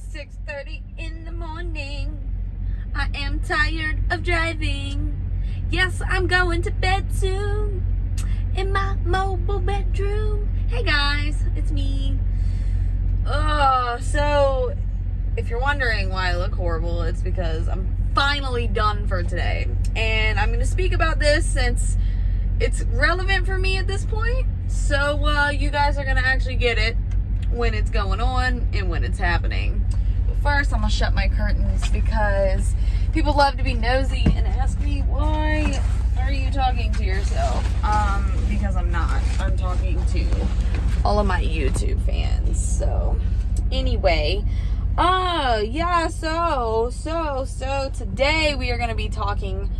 6:30 in the morning. I am tired of driving. Yes, I'm going to bed soon in my mobile bedroom. Hey guys, it's me. So if you're wondering why I look horrible, it's because I'm finally done for today. And I'm going to speak about this since it's relevant for me at this point. So you guys are going to actually get it when it's going on and when it's happening. But first, I'm going to shut my curtains because people love to be nosy and ask me, why are you talking to yourself? Because I'm not. I'm talking to all of my YouTube fans. So anyway, so today we are going to be talking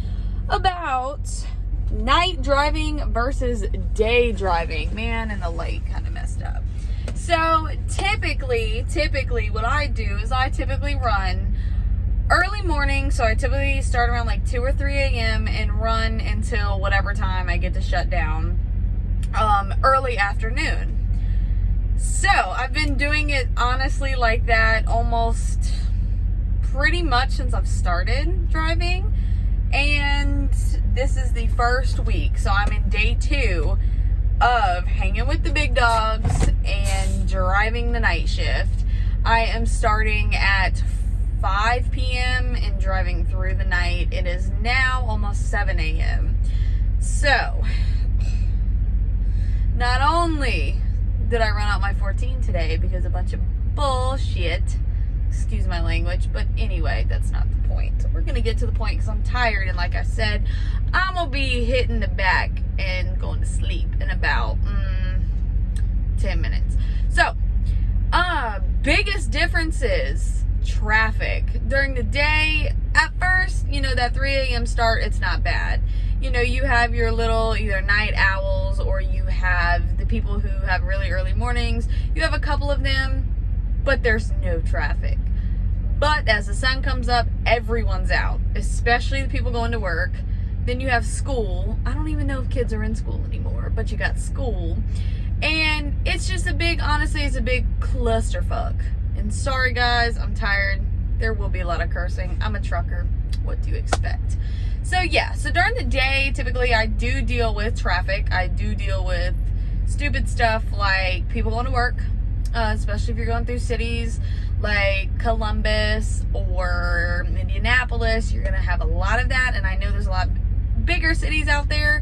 about night driving versus day driving. Man, and the light kind of messed up. So typically what I do is I typically run early morning. So I typically start around like 2 or 3 a.m. and run until whatever time I get to shut down early afternoon. So I've been doing it honestly like that almost pretty much since I've started driving. And this is the first week. So I'm in day 2 of hanging with the big dogs and driving the night shift. I am starting at 5 p.m. and driving through the night. It is now almost 7 a.m. So, not only did I run out my 14 today because a bunch of bullshit, excuse my language, but anyway, that's not the point. So we're going to get to the point because I'm tired, and like I said, I'm going to be hitting the back and going to sleep in about 10 minutes. So, biggest differences, traffic. During the day, at first, that 3 a.m. start, it's not bad. You have your little either night owls or you have the people who have really early mornings. You have a couple of them, but there's no traffic. But as the sun comes up, everyone's out, especially the people going to work. Then you have school. I don't even know if kids are in school anymore, but you got school. And it's just honestly, it's a big clusterfuck. And sorry guys, I'm tired. There will be a lot of cursing. I'm a trucker. What do you expect? So yeah, so during the day, typically I do deal with traffic. I do deal with stupid stuff like people going to work, especially if you're going through cities like Columbus or Indianapolis. You're going to have a lot of that, and I know there's a lot bigger cities out there,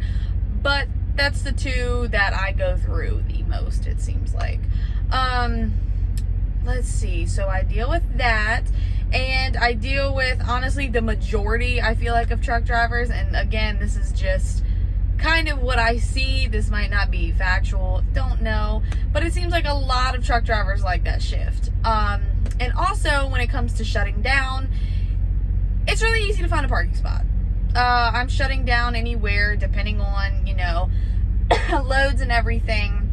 but that's the two that I go through the most, it seems like. Let's see. So I deal with that, and I deal with, honestly, the majority, I feel like, of truck drivers. And again, this is just kind of what I see. This might not be factual, don't know, but it seems like a lot of truck drivers like that shift. And also when it comes to shutting down, it's really easy to find a parking spot. I'm shutting down anywhere depending on, loads and everything.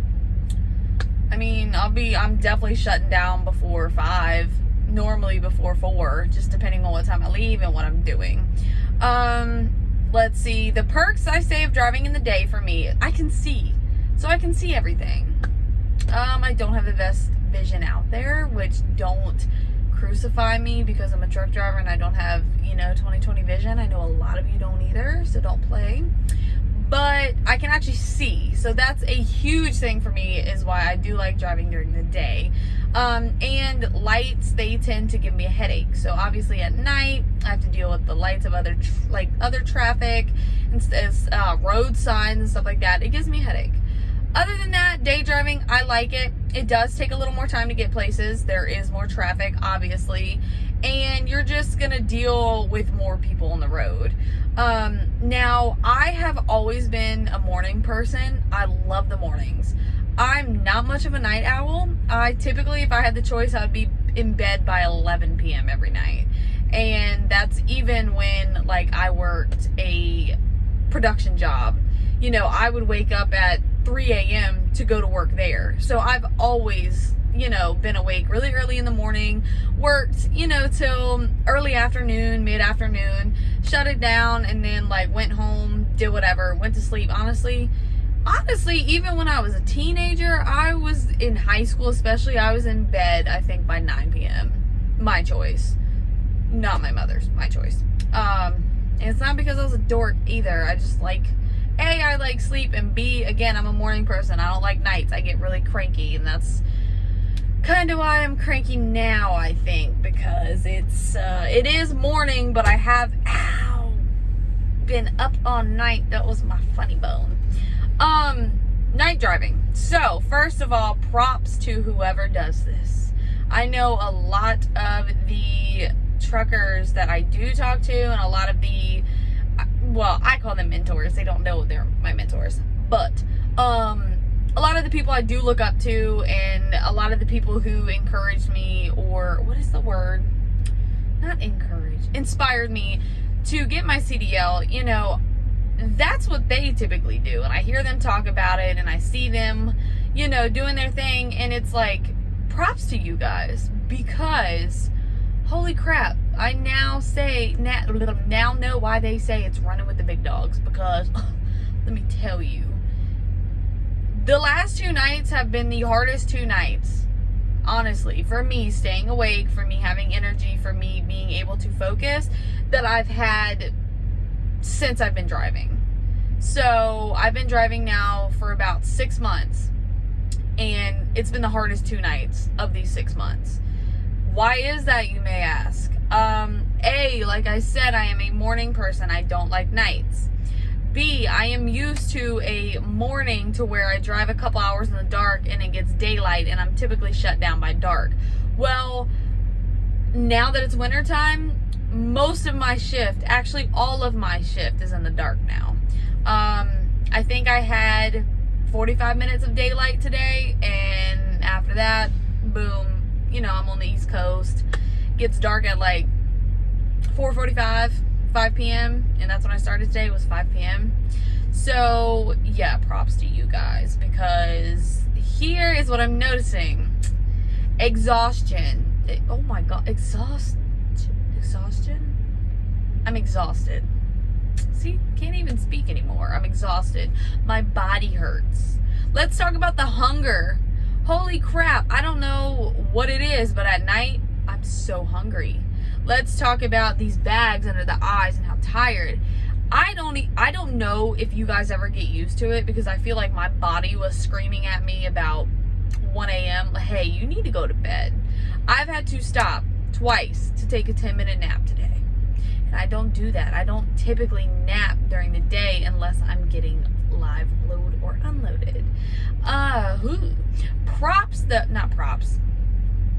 I mean, I'm definitely shutting down before 5, normally before 4, just depending on what time I leave and what I'm doing. Let's see, the perks I say of driving in the day for me, I can see. So I can see everything. I don't have the best vision out there, which don't crucify me because I'm a truck driver and I don't have, 20/20 vision. I know a lot of you don't either, so don't play. But I can actually see. So that's a huge thing for me, is why I do like driving during the day. And lights, they tend to give me a headache. So obviously at night, I have to deal with the lights of other traffic and road signs and stuff like that. It gives me a headache. Other than that, day driving, I like it. It does take a little more time to get places. There is more traffic, obviously. And you're just going to deal with more people on the road. Now, I have always been a morning person. I love the mornings. I'm not much of a night owl. I typically, if I had the choice, I would be in bed by 11 p.m. every night. And that's even when, I worked a production job. I would wake up at 3 a.m. to go to work there. So I've always, been awake really early in the morning, worked, till early afternoon, mid-afternoon, shut it down, and then went home, did whatever, went to sleep. Honestly, even when I was a teenager, I was in high school especially, I was in bed, I think, by 9 p.m. my choice. Not my mother's, my choice. And it's not because I was a dork either. I just like, A, I like sleep, and B, again, I'm a morning person. I don't like nights. I get really cranky, and that's kind of why I'm cranky now, I think, because it is morning, but I have, been up all night. That was my funny bone. Night driving. So, first of all, props to whoever does this. I know a lot of the truckers that I do talk to, and a lot of the, well, I call them mentors. They don't know they're my mentors, but a lot of the people I do look up to, and a lot of the people who encouraged me, or what is the word? Not encourage, inspired me to get my CDL, you know, that's what they typically do. And I hear them talk about it, and I see them, you know, doing their thing, and it's like, props to you guys, because holy crap, I now know why they say it's running with the big dogs, because let me tell you, the last 2 nights have been the hardest 2 nights, honestly, for me staying awake, for me having energy, for me being able to focus, that I've had since I've been driving. So I've been driving now for about 6 months, and it's been the hardest 2 nights of these 6 months. Why is that, you may ask? A, like I said, I am a morning person. I don't like nights. B, I am used to a morning to where I drive a couple hours in the dark and it gets daylight, and I'm typically shut down by dark. Well, now that it's wintertime, most of my shift, actually all of my shift, is in the dark now. I think I had 45 minutes of daylight today, and after that, boom, you know, I'm on the East Coast. Gets dark at like 4:45, 5 p.m. and that's when I started today, was 5 p.m. So yeah, props to you guys, because here is what I'm noticing. Exhaustion. Oh my god, exhaustion? I'm exhausted. See, can't even speak anymore. I'm exhausted. My body hurts. Let's talk about the hunger. Holy crap, I don't know what it is, but at night, I'm so hungry. Let's talk about these bags under the eyes and how tired. I don't know if you guys ever get used to it, because I feel like my body was screaming at me about 1 a.m. Hey, you need to go to bed. I've had to stop twice to take a 10-minute nap today. And I don't do that. I don't typically nap during the day unless I'm getting live load or unloaded.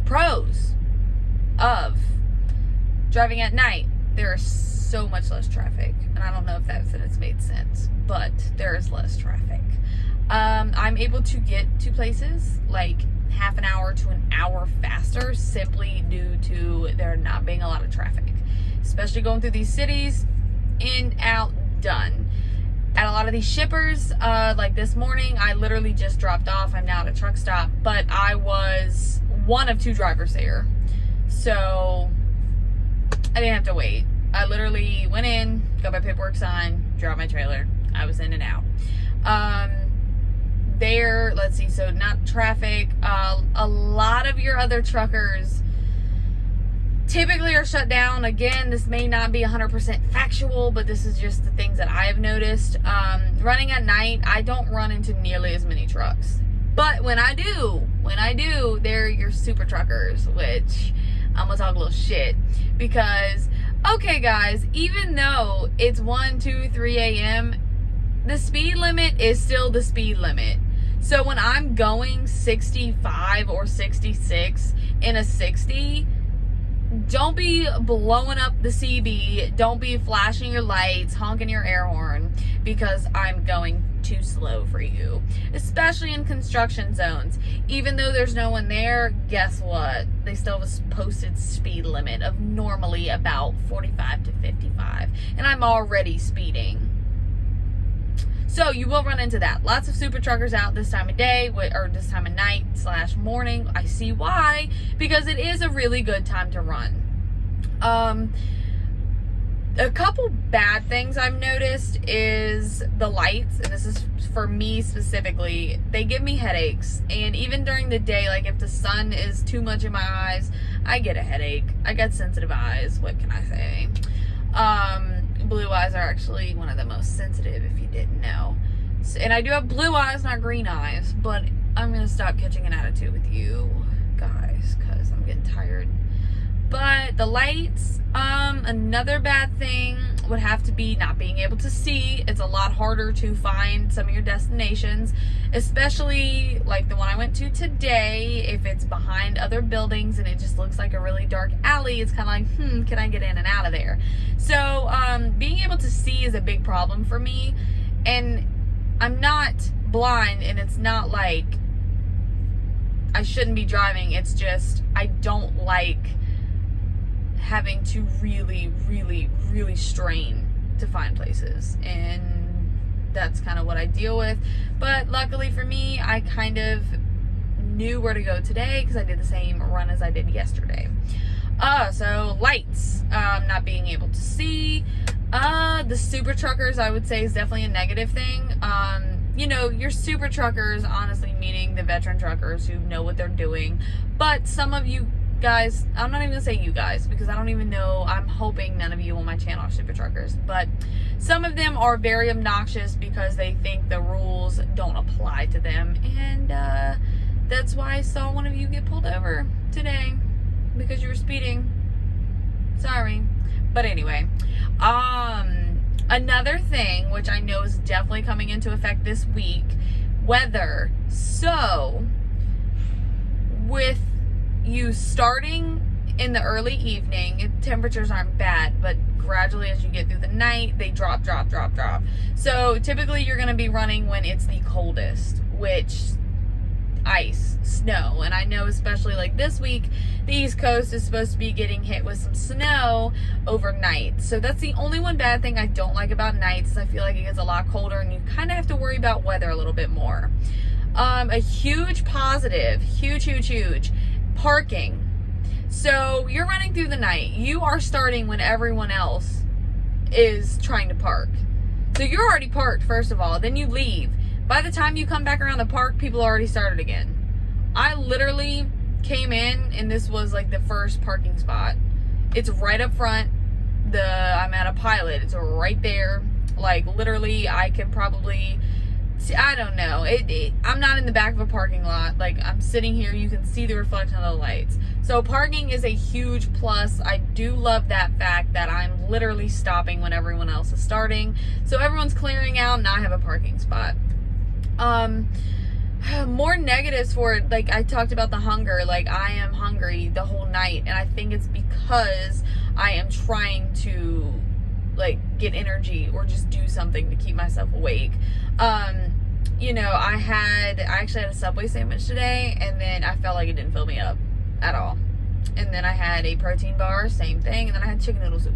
Pros of driving at night. There is so much less traffic, and I don't know if that sentence made sense, but there is less traffic. I'm able to get to places like half an hour to an hour faster, simply due to there not being a lot of traffic, especially going through these cities. In, out, done. At a lot of these shippers, like this morning, I literally just dropped off. I'm now at a truck stop, but I was one of 2 drivers there, so I didn't have to wait. I literally went in, got my paperwork signed, dropped my trailer. I was in and out. There, let's see, so not traffic. A lot of your other truckers typically are shut down. Again, this may not be 100% factual, but this is just the things that I have noticed. Running at night, I don't run into nearly as many trucks. But when I do, they're your super truckers, which I'm gonna talk a little shit, because, okay guys, even though it's 1, 2, 3 a.m., the speed limit is still the speed limit. So when I'm going 65 or 66 in a 60, don't be blowing up the CB, don't be flashing your lights, honking your air horn, because I'm going too slow for you. Especially in construction zones. Even though there's no one there, guess what? They still have a posted speed limit of normally about 45 to 55. And I'm already speeding. So you will run into that. Lots of super truckers out this time of day, or this time of night / morning. I see why, because it is a really good time to run. A couple bad things I've noticed is the lights, and this is for me specifically. They give me headaches, and even during the day, like if the sun is too much in my eyes, I get a headache. I got sensitive eyes, what can I say? Blue eyes are actually one of the most sensitive, if you didn't know. So, and I do have blue eyes, not green eyes, but I'm gonna stop catching an attitude with you guys because I'm getting tired. But the lights, another bad thing would have to be not being able to see. It's a lot harder to find some of your destinations, especially like the one I went to today. If it's behind other buildings and it just looks like a really dark alley, it's kind of like, can I get in and out of there? So being able to see is a big problem for me. And I'm not blind, and it's not like I shouldn't be driving. It's just I don't like having to really, really, really strain to find places, and that's kind of what I deal with. But luckily for me, I kind of knew where to go today because I did the same run as I did yesterday. So lights, not being able to see. The super truckers, I would say, is definitely a negative thing. You know, your super truckers, honestly, meaning the veteran truckers who know what they're doing. But some of you guys, I'm not even gonna say you guys because I don't even know, I'm hoping none of you on my channel are super truckers, but some of them are very obnoxious because they think the rules don't apply to them, and that's why I saw one of you get pulled over today because you were speeding. Sorry. But anyway, another thing which I know is definitely coming into effect this week, weather. So with you starting in the early evening, temperatures aren't bad, but gradually as you get through the night, they drop. So typically you're going to be running when it's the coldest, which ice, snow, and I know especially like this week, the East Coast is supposed to be getting hit with some snow overnight. So that's the only one bad thing I don't like about nights, is I feel like it gets a lot colder and you kind of have to worry about weather a little bit more. A huge positive, huge, parking. So you're running through the night. You are starting when everyone else is trying to park. So you're already parked, first of all. Then you leave. By the time you come back around the park, people already started again. I literally came in, and this was like the first parking spot. It's right up front. I'm at a Pilot. It's right there. Like literally, I can probably, I don't know. I'm not in the back of a parking lot. Like I'm sitting here, you can see the reflection of the lights. So parking is a huge plus. I do love that fact that I'm literally stopping when everyone else is starting. So everyone's clearing out and I have a parking spot. More negatives for it, like I talked about the hunger. Like I am hungry the whole night, and I think it's because I am trying to like get energy or just do something to keep myself awake. You know, I actually had a Subway sandwich today, and then I felt like it didn't fill me up at all. And then I had a protein bar, same thing, and then I had chicken noodle soup.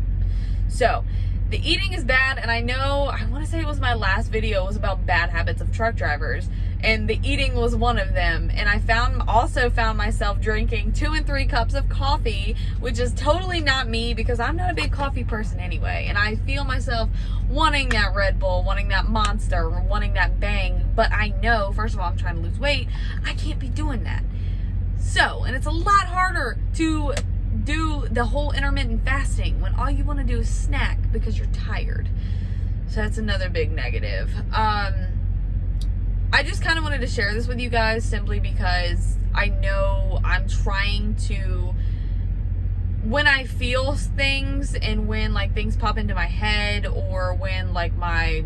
So the eating is bad, and I know, I want to say it was my last video was about bad habits of truck drivers, and the eating was one of them. And I also found myself drinking 2 and 3 cups of coffee, which is totally not me because I'm not a big coffee person anyway. And I feel myself wanting that Red Bull, wanting that Monster, wanting that Bang, but I know, first of all, I'm trying to lose weight. I can't be doing that. So, and it's a lot harder to do the whole intermittent fasting when all you want to do is snack because you're tired. So that's another big negative. I just kind of wanted to share this with you guys simply because I know I'm trying to, when I feel things and when like things pop into my head, or when like my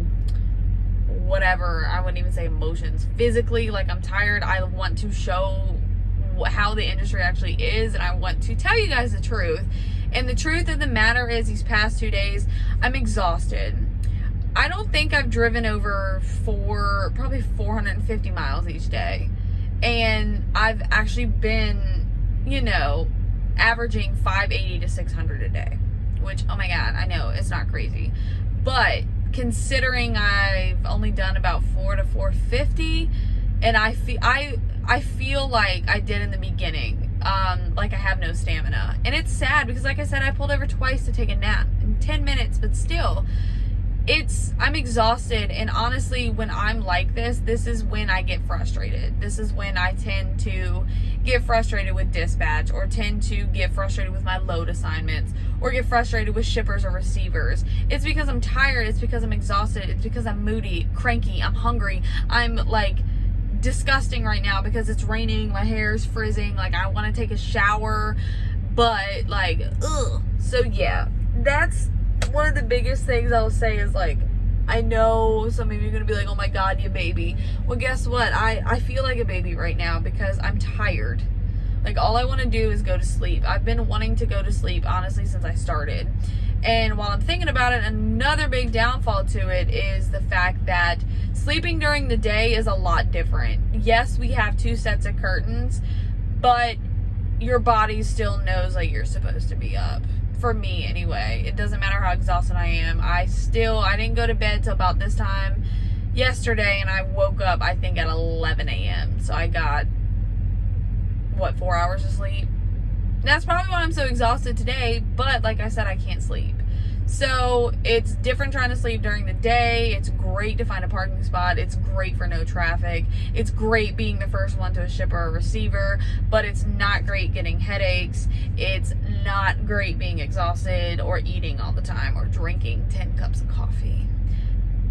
whatever, I wouldn't even say emotions, physically, like I'm tired, I want to show how the industry actually is, and I want to tell you guys the truth. And the truth of the matter is, these past 2 days I'm exhausted. I don't think I've driven over probably 450 miles each day, and I've actually been, you know, averaging 580 to 600 a day, which, oh my god, I know it's not crazy, but considering I've only done about 4 to 450, and I feel like I did in the beginning, like I have no stamina. And it's sad because, like I said, I pulled over twice to take a nap. 10 minutes, but still, I'm exhausted. And honestly, when I'm like this is when I get frustrated. This is when I tend to get frustrated with dispatch, or tend to get frustrated with my load assignments, or get frustrated with shippers or receivers. It's because I'm tired. It's because I'm exhausted. It's because I'm moody, cranky, I'm hungry. I'm like disgusting right now because it's raining, my hair's frizzing, like I want to take a shower, but like, ugh. So yeah, that's one of the biggest things I'll say is like, I know some of you are going to be like, oh my God, you baby. Well, guess what? I feel like a baby right now because I'm tired. Like, all I want to do is go to sleep. I've been wanting to go to sleep, honestly, since I started. And while I'm thinking about it, another big downfall to it is the fact that sleeping during the day is a lot different. Yes, we have 2 sets of curtains, but your body still knows like you're supposed to be up. For me, anyway. It doesn't matter how exhausted I am. I didn't go to bed till about this time yesterday, and I woke up, I think, at 11 a.m. So I got, 4 hours of sleep? That's probably why I'm so exhausted today, but like I said, I can't sleep. So it's different trying to sleep during the day. It's great to find a parking spot. It's great for no traffic. It's great being the first one to a shipper or receiver, but it's not great getting headaches. It's not great being exhausted or eating all the time or drinking 10 cups of coffee.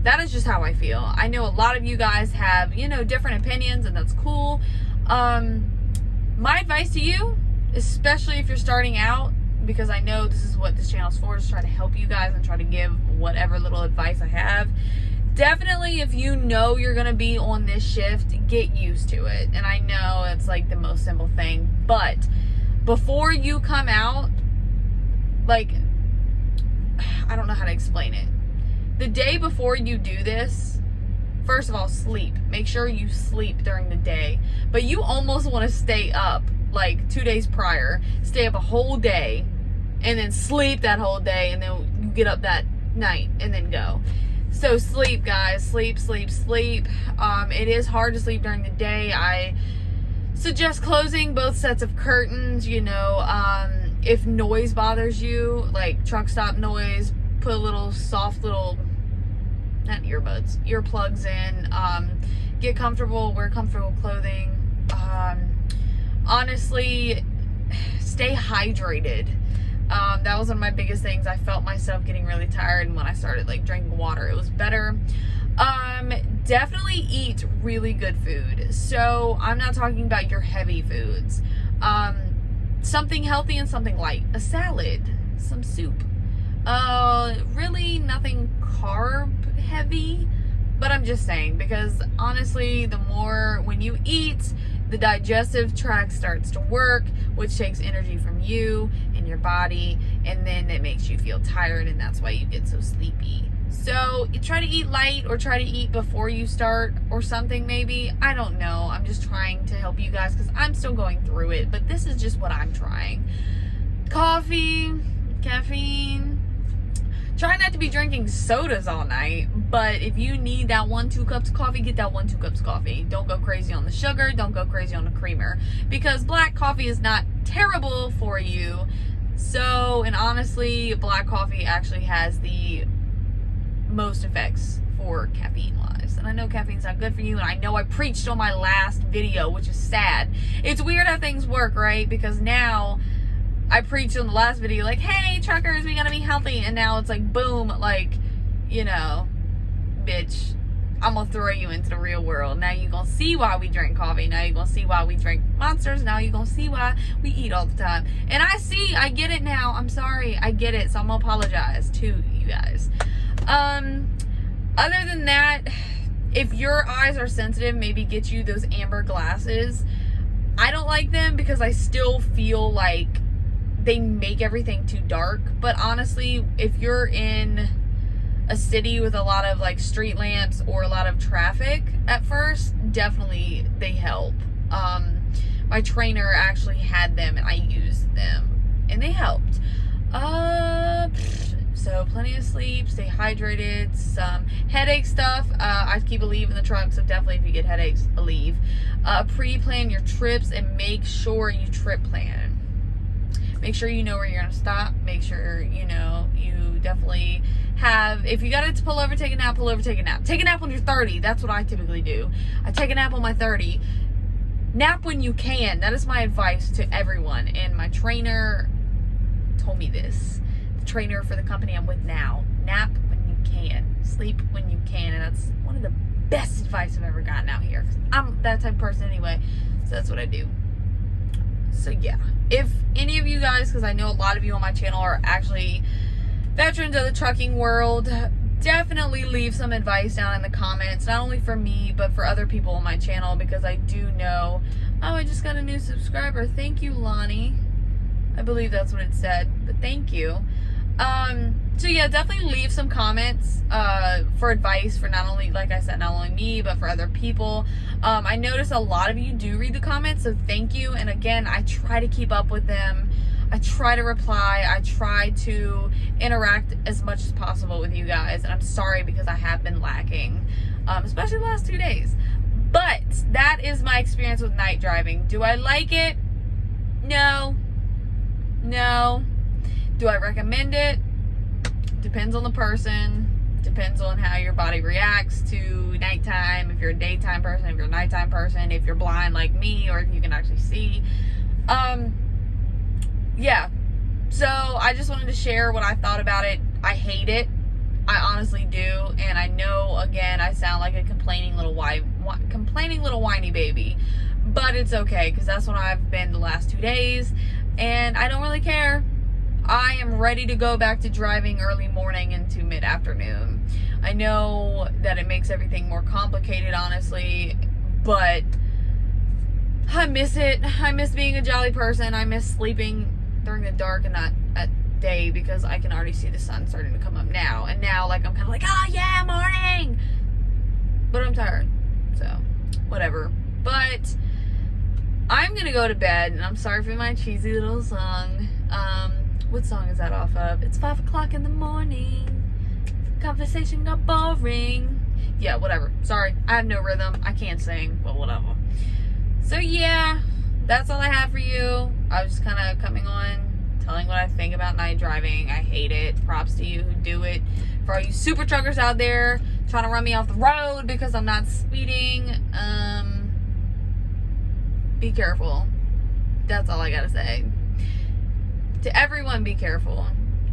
That is just how I feel. I know a lot of you guys have, different opinions, and that's cool. My advice to you, especially if you're starting out, because I know this is what this channel is for, is try to help you guys and try to give whatever little advice I have. Definitely, if you know you're going to be on this shift, get used to it. And I know it's like the most simple thing, but before you come out, like, I don't know how to explain it. The day before you do this, first of all, sleep. Make sure you sleep during the day. But you almost want to stay up like 2 days prior, stay up a whole day, and then sleep that whole day, and then you get up that night and then go. So sleep, guys. Sleep. It is hard to sleep during the day. I suggest closing both sets of curtains. If noise bothers you, like truck stop noise, put a little soft little, not earbuds, earplugs in. Get comfortable, wear comfortable clothing. Honestly, stay hydrated. That was one of my biggest things. I felt myself getting really tired, and when I started like drinking water, it was better. Definitely eat really good food. So I'm not talking about your heavy foods. Something healthy and something light. A salad, some soup. Really nothing carb heavy, but I'm just saying, because honestly, when you eat, the digestive tract starts to work, which takes energy from you and your body, and then it makes you feel tired, and that's why you get so sleepy. So try to eat light, or try to eat before you start or something maybe. I don't know. I'm just trying to help you guys because I'm still going through it, but this is just what I'm trying. Coffee, caffeine. Try not to be drinking sodas all night, but if you need that 1-2 cups of coffee, get that 1-2 cups of coffee. Don't go crazy on the sugar. Don't go crazy on the creamer, because black coffee is not terrible for you. So, and honestly, black coffee actually has the most effects for caffeine wise. And I know caffeine's not good for you, and I know I preached on my last video, which is sad. It's weird how things work, right? Because now I preached on the last video like, hey truckers, we gotta be healthy, and now it's like boom, like, bitch, I'm gonna throw you into the real world. Now you're gonna see why we drink coffee. Now you're gonna see why we drink Monsters. Now you're gonna see why we eat all the time. And I get it now. I'm sorry, I get it. So I'm gonna apologize to you guys. Other than that, if your eyes are sensitive, maybe get you those amber glasses. I don't like them because I still feel like they make everything too dark. But honestly, if you're in a city with a lot of like street lamps or a lot of traffic at first, definitely they help. My trainer actually had them and I used them and they helped. So plenty of sleep, stay hydrated, some headache stuff. I keep Aleve in the trunk, so definitely if you get headaches, Aleve. Pre-plan your trips and make sure you trip plan. Make sure you know where you're going to stop. Make sure, you know, you definitely have, if you got to pull over, take a nap, pull over, take a nap. Take a nap when you're 30. That's what I typically do. I take a nap on my 30. Nap when you can. That is my advice to everyone. And my trainer told me this. The trainer for the company I'm with now. Nap when you can. Sleep when you can. And that's one of the best advice I've ever gotten out here. I'm that type of person anyway. So that's what I do. So yeah. If any of you guys, because I know a lot of you on my channel are actually veterans of the trucking world, definitely leave some advice down in the comments, not only for me but for other people on my channel, because I do know, oh, I just got a new subscriber. Thank you, Lonnie. I believe that's what it said, but thank you. So yeah, definitely leave some comments for advice for not only, like I said, not only me but for other people. I notice a lot of you do read the comments, so thank you. And again, I try to keep up with them. I try to reply. I try to interact as much as possible with you guys. And I'm sorry because I have been lacking, especially the last 2 days. But that is my experience with night driving. Do I like it? No. No. Do I recommend it? Depends on the person. Depends on how your body reacts to nighttime. If you're a daytime person, if you're a nighttime person, if you're blind like me, or if you can actually see. Yeah, so I just wanted to share what I thought about it. I hate it. I honestly do. And I know, again, I sound like a complaining little whiny baby. But it's okay, because that's what I've been the last 2 days. And I don't really care. I am ready to go back to driving early morning into mid-afternoon. I know that it makes everything more complicated, honestly. But I miss it. I miss being a jolly person. I miss sleeping during the dark and not at day, because I can already see the sun starting to come up now. And now, like, I'm kind of like, oh yeah, morning! But I'm tired. So, whatever. But I'm gonna go to bed, and I'm sorry for my cheesy little song. What song is that off of? It's 5 o'clock in the morning. Conversation got boring. Yeah, whatever. Sorry. I have no rhythm. I can't sing, but whatever. So yeah, that's all I have for you. I was just kind of coming on, telling what I think about night driving. I hate it. Props to you who do it. For all you super truckers out there trying to run me off the road because I'm not speeding, be careful. That's all I gotta say. To everyone, be careful.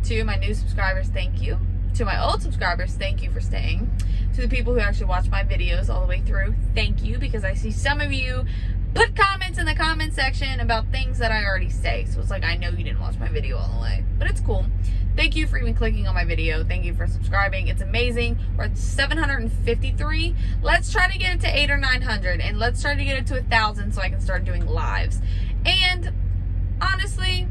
To my new subscribers, thank you. To my old subscribers, thank you for staying. To the people who actually watch my videos all the way through, thank you, because I see some of you put comments in the comment section about things that I already say. So it's like, I know you didn't watch my video all the way, but it's cool. Thank you for even clicking on my video. Thank you for subscribing. It's amazing. We're at 753. Let's try to get it to 800 or 900, and let's try to get it to 1,000 so I can start doing lives. And honestly,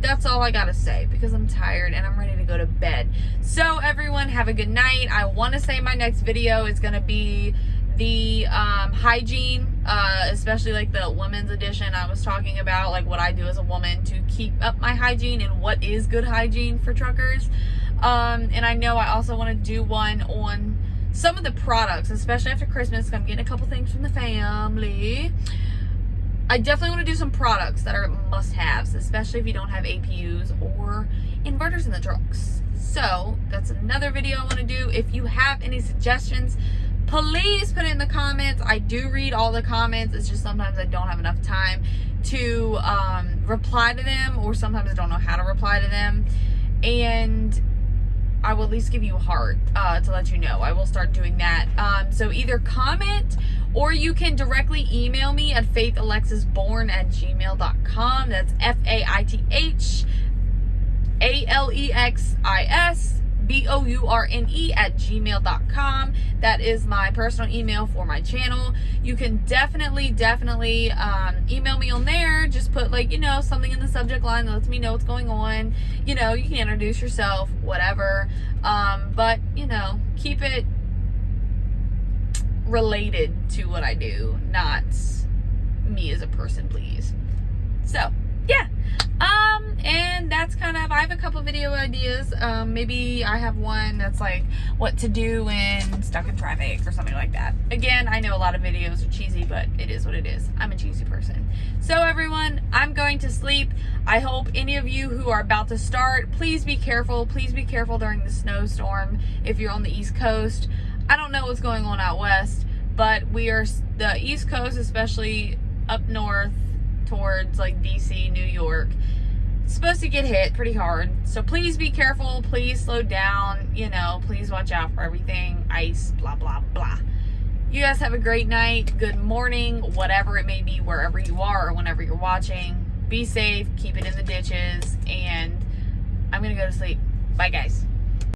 that's all I gotta say, because I'm tired and I'm ready to go to bed. So everyone, have a good night. I want to say my next video is gonna be the hygiene, especially like the women's edition I was talking about, like what I do as a woman to keep up my hygiene and what is good hygiene for truckers. And I know I also want to do one on some of the products, especially after Christmas. I'm getting a couple things from the family. I definitely want to do some products that are must-haves, especially if you don't have APUs or inverters in the trucks. So that's another video I want to do. If you have any suggestions, please put it in the comments. I do read all the comments. It's just sometimes I don't have enough time to reply to them, or sometimes I don't know how to reply to them. And I will at least give you a heart to let you know. I will start doing that. So either comment, or you can directly email me at faithalexisborn@gmail.com. That's FAITHALEXISBOURNE@gmail.com. That is my personal email for my channel. You can definitely email me on there. Just put, like, you know, something in the subject line that lets me know what's going on. You know, you can introduce yourself, whatever. But, you know, keep it related to what I do, not me as a person, please. So, yeah. And that's that's kind of, I have a couple video ideas. Maybe I have one that's like what to do when stuck in traffic or something like that. Again, I know a lot of videos are cheesy, but it is what it is. I'm a cheesy person. So everyone, I'm going to sleep. I hope any of you who are about to start, please be careful. Please be careful during the snowstorm if you're on the East Coast. I don't know what's going on out west, but the East Coast, especially up north towards like DC, New York, it's supposed to get hit pretty hard. So please be careful. Please slow down. You know, please watch out for everything. Ice, blah, blah, blah. You guys have a great night, good morning, whatever it may be, wherever you are or whenever you're watching. Be safe, keep it in the ditches, and I'm going to go to sleep. Bye, guys.